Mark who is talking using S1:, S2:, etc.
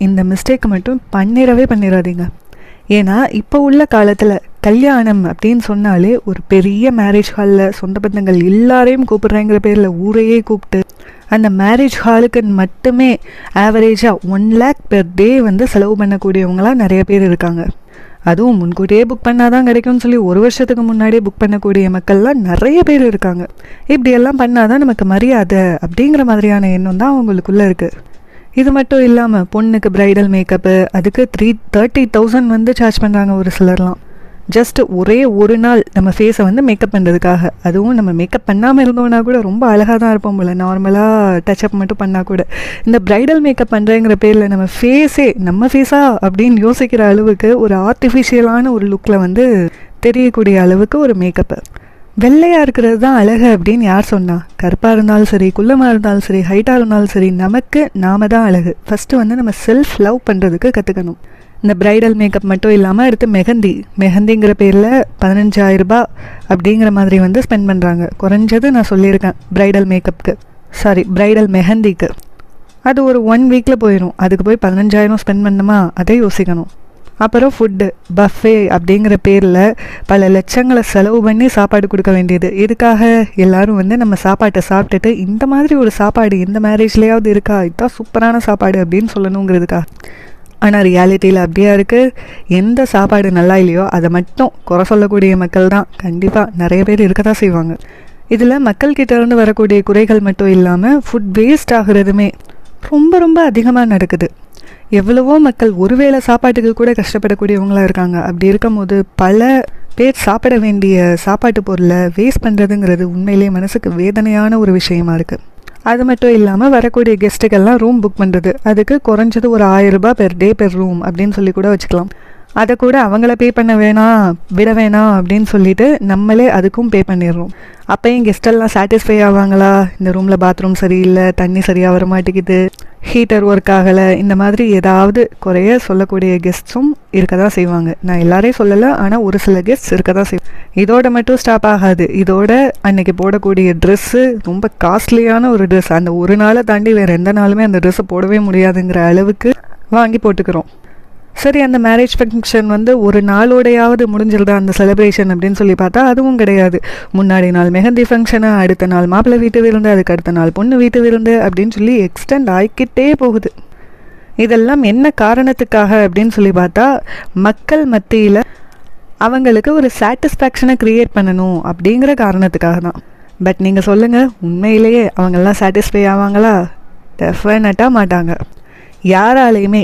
S1: இந்த மிஸ்டேக்கை மட்டும் பண்ணிடாதீங்க. ஏன்னா இப்போ உள்ள காலத்தில் கல்யாணம் அப்படின்னு சொன்னாலே ஒரு பெரிய மேரேஜ் ஹாலில் சொந்த பந்தங்கள் எல்லாரையும் கூப்பிட்றேங்கிற பேரில் ஊரையே கூப்பிட்டு அந்த மேரேஜ் ஹாலுக்கு மட்டுமே ஆவரேஜாக 1 lakh per day வந்து செலவு பண்ணக்கூடியவங்களாம் நிறைய பேர் இருக்காங்க. அதுவும் முன்கூட்டியே புக் பண்ணாதான் கிடைக்கும்னு சொல்லி 1 வருஷத்துக்கு முன்னாடியே புக் பண்ணக்கூடிய மக்கள்லாம் நிறைய பேர் இருக்காங்க. இப்படியெல்லாம் பண்ணாதான் நமக்கு மரியாதை அப்படிங்கிற மாதிரியான எண்ணம் தான் அவங்களுக்குள்ளே இருக்குது. இது மட்டும் இல்லாமல் பொண்ணுக்கு ப்ரைடல் மேக்கப்பு அதுக்கு 30,000 வந்து சார்ஜ் பண்ணுறாங்க ஒரு சிலர்லாம். ஜஸ்ட் ஒரே ஒரு நாள் நம்ம ஃபேஸை வந்து மேக்கப் பண்ணுறதுக்காக. அதுவும் நம்ம மேக்கப் பண்ணாமல் இருந்தோம்னா கூட ரொம்ப அழகாக தான் இருப்போம் போல், நார்மலாக டச்சப் மட்டும் பண்ணால் கூட. இந்த ப்ரைடல் மேக்கப் பண்ணுறேங்கிற பேரில் நம்ம ஃபேஸா அப்படின்னு யோசிக்கிற அளவுக்கு ஒரு ஆர்டிஃபிஷியலான ஒரு லுக்கில் வந்து தெரியக்கூடிய அளவுக்கு ஒரு மேக்கப்பு. வெள்ளையாக இருக்கிறது தான் அழகு அப்படின்னு யார் சொன்னா? கருப்பாக இருந்தாலும் சரி, குள்ளமாக இருந்தாலும் சரி, ஹைட்டாக இருந்தாலும் சரி, நமக்கு நாம தான் அழகு. ஃபஸ்ட்டு வந்து நம்ம செல்ஃப் லவ் பண்ணுறதுக்கு கற்றுக்கணும். இந்த ப்ரைடல் மேக்கப் மட்டும் இல்லாமல் அடுத்து மெஹந்திங்கிற பேரில் 15,000 ரூபாய் அப்படிங்கிற மாதிரி வந்து ஸ்பெண்ட் பண்ணுறாங்க. குறைஞ்சது நான் சொல்லியிருக்கேன் ப்ரைடல் மெஹந்திக்கு. அது ஒரு 1 வீக்கில் போயிடும். அதுக்கு போய் 15,000 ஸ்பெண்ட் பண்ணணுமா? அதை யோசிக்கணும். அப்புறம் ஃபுட்டு பஃபே அப்படிங்கிற பேரில் பல லட்சங்களை செலவு பண்ணி சாப்பாடு கொடுக்க வேண்டியது. இதுக்காக எல்லாரும் வந்து நம்ம சாப்பாட்டை சாப்பிட்டுட்டு இந்த மாதிரி ஒரு சாப்பாடு எந்த மேரேஜ்லேயாவது இருக்கா, இதுதான் சூப்பரான சாப்பாடு அப்படின்னு சொல்லணுங்கிறதுக்காக. ஆனால் ரியாலிட்டியில் அப்படியா இருக்குது? எந்த சாப்பாடு நல்லா இல்லையோ அதை மட்டும் குறை சொல்லக்கூடிய மக்கள் தான் கண்டிப்பாக நிறைய பேர் இருக்க தான் செய்வாங்க. இதில் மக்கள்கிட்ட இருந்து வரக்கூடிய குறைகள் மட்டும் இல்லாமல் ஃபுட் வேஸ்ட் ஆகுறதுமே ரொம்ப ரொம்ப அதிகமாக நடக்குது. எவ்வளவோ மக்கள் ஒருவேளை சாப்பாட்டுக்கு கூட கஷ்டப்படக்கூடியவங்களாக இருக்காங்க. அப்படி இருக்கும்போது பல பேர் சாப்பிட வேண்டிய சாப்பாட்டு பொருளை வேஸ்ட் பண்ணுறதுங்கிறது உண்மையிலேயே மனசுக்கு வேதனையான ஒரு விஷயமா இருக்குது. அது மட்டும் இல்லாமல் வரக்கூடிய கெஸ்ட்டுக்கெல்லாம் ரூம் புக் பண்ணுறது, அதுக்கு குறைஞ்சது ஒரு 1,000 ரூபாய் per day per room அப்படின்னு சொல்லி கூட வச்சுக்கலாம். அதை கூட அவங்கள பே பண்ண விட வேணாம் அப்படின்னு சொல்லிட்டு நம்மளே அதுக்கும் பே பண்ணிடுறோம். அப்போயும் கெஸ்டெல்லாம் சாட்டிஸ்ஃபை ஆவாங்களா? இந்த ரூமில் பாத்ரூம் சரியில்லை, தண்ணி சரியாக வர மாட்டேங்குது, ஹீட்டர் ஒர்க் ஆகலை, இந்த மாதிரி ஏதாவது குறைய சொல்லக்கூடிய கெஸ்ட்ஸும் இருக்க தான் செய்வாங்க. நான் எல்லாரையும் சொல்லலை, ஆனால் ஒரு சில கெஸ்ட்ஸ் இருக்க தான் செய்வாங்க. இதோட மட்டும் ஸ்டாப் ஆகாது. இதோட அன்னைக்கு போடக்கூடிய ட்ரெஸ்ஸு ரொம்ப காஸ்ட்லியான ஒரு ட்ரெஸ். அந்த ஒரு நாளை தாண்டி வேறு எந்த நாளுமே அந்த ட்ரெஸ்ஸை போடவே முடியாதுங்கிற அளவுக்கு வாங்கி போட்டுக்கிறோம். சரி, அந்த மேரேஜ் ஃபங்க்ஷன் வந்து ஒரு நாளோடையாவது முடிஞ்சிருதா அந்த செலிப்ரேஷன் அப்படின்னு சொல்லி பார்த்தா அதுவும் கிடையாது. முன்னாடி நாள் மெஹந்தி ஃபங்க்ஷனு, அடுத்த நாள் மாப்பிள்ளை வீட்டு விருந்து, அதுக்கு அடுத்த நாள் பொண்ணு வீட்டு விருந்து அப்படின்னு சொல்லி எக்ஸ்டெண்ட் ஆகிக்கிட்டே போகுது. இதெல்லாம் என்ன காரணத்துக்காக அப்படின்னு சொல்லி பார்த்தா மக்கள் மத்தியில் அவங்களுக்கு ஒரு சாட்டிஸ்ஃபேக்ஷனை க்ரியேட் பண்ணணும் அப்படிங்கிற காரணத்துக்காக தான். பட் நீங்கள் சொல்லுங்கள், உண்மையிலேயே அவங்கெல்லாம் சாட்டிஸ்ஃபை ஆவாங்களா? டெஃபினட்டாக மாட்டாங்க. யாராலையுமே